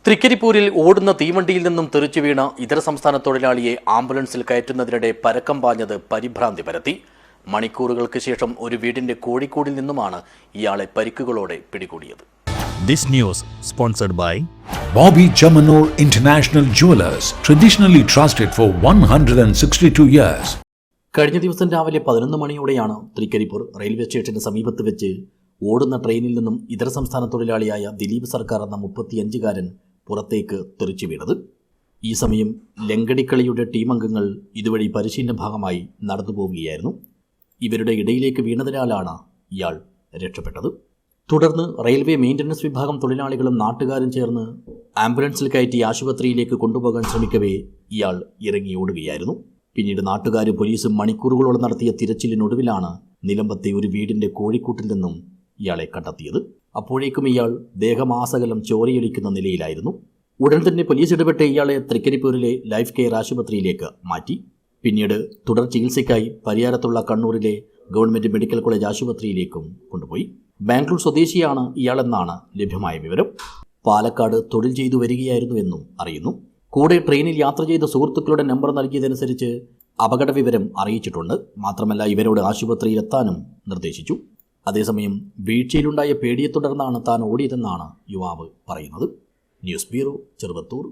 തൃക്കരിപ്പൂരിൽ ഓടുന്ന തീവണ്ടിയിൽ നിന്നും തെറിച്ചു വീണ ഇതര സംസ്ഥാന തൊഴിലാളിയെ ആംബുലൻസിൽ കയറ്റുന്നതിനിടെ പരക്കം പാഞ്ഞത് പരിഭ്രാന്തി പരത്തി. മണിക്കൂറുകൾക്ക് ശേഷം ഒരു വീടിന്റെ കോഴിക്കോടിൽ നിന്നുമാണ് ഇയാളെ പരിക്കുകളോടെ പിടികൂടിയത്. This news sponsored by Bobby Chamanur International Jewelers, traditionally trusted for 162 years. കഴിഞ്ഞ ദിവസം രാവിലെ 11 മണിയോടെയാണ് തൃക്കരിപ്പൂർ റെയിൽവേ സ്റ്റേഷന് സമീപത്ത് വെച്ച് ഓടുന്ന ട്രെയിനിൽ നിന്നും ഇതര സംസ്ഥാന തൊഴിലാളിയായ ദിലീപ് സർക്കാർ എന്ന 35-കാരൻ പുറത്തേക്ക് തെറിച്ചു വീണത്. ഈ സമയം ലങ്കടിക്കളിയുടെ ടീം അംഗങ്ങൾ ഇതുവഴി പരിശീലന ഭാഗമായി നടന്നു പോവുകയായിരുന്നു. ഇവരുടെ ഇടയിലേക്ക് വീണതിനാലാണ് ഇയാൾ രക്ഷപ്പെട്ടത്. തുടർന്ന് റെയിൽവേ മെയിൻ്റനൻസ് വിഭാഗം തൊഴിലാളികളും നാട്ടുകാരും ചേർന്ന് ആംബുലൻസിൽ കയറ്റി ആശുപത്രിയിലേക്ക് കൊണ്ടുപോകാൻ ശ്രമിക്കവേ ഇയാൾ ഇറങ്ങി ഓടുകയായിരുന്നു. പിന്നീട് നാട്ടുകാരും പോലീസും മണിക്കൂറുകളോളം നടത്തിയ തിരച്ചിലിനൊടുവിലാണ് നിലമ്പത്തെ ഒരു വീടിന്റെ കോഴിക്കൂട്ടിൽ നിന്നും ഇയാളെ കണ്ടെത്തിയത്. അപ്പോഴേക്കും ഇയാൾ ദേഹമാസകലം ചോരയൊലിക്കുന്ന നിലയിലായിരുന്നു. ഉടൻ തന്നെ പോലീസ് ഇടപെട്ട് ഇയാളെ തൃക്കരിപ്പൂരിലെ ലൈഫ് കെയർ ആശുപത്രിയിലേക്ക് മാറ്റി. പിന്നീട് തുടർ ചികിത്സയ്ക്കായി പരിയാരത്തുള്ള കണ്ണൂരിലെ ഗവൺമെന്റ് മെഡിക്കൽ കോളേജ് ആശുപത്രിയിലേക്കും കൊണ്ടുപോയി. ബാംഗ്ലൂർ സ്വദേശിയാണ് ഇയാളെന്നാണ് ലഭ്യമായ വിവരം. പാലക്കാട് തൊഴിൽ ചെയ്തു വരികയായിരുന്നുവെന്നും അറിയുന്നു. കൂടെ ട്രെയിനിൽ യാത്ര ചെയ്ത സുഹൃത്തുക്കളുടെ നമ്പർ നൽകിയതനുസരിച്ച് അപകട വിവരം അറിയിച്ചിട്ടുണ്ട്. മാത്രമല്ല ഇവരോട് ആശുപത്രിയിലെത്താനും നിർദ്ദേശിച്ചു. അതേസമയം വീഴ്ചയിലുണ്ടായ പേടിയെ തുടർന്നാണ് താൻ ഓടിയതെന്നാണ് യുവാവ് പറയുന്നത്. News bureau, Cheruvathur.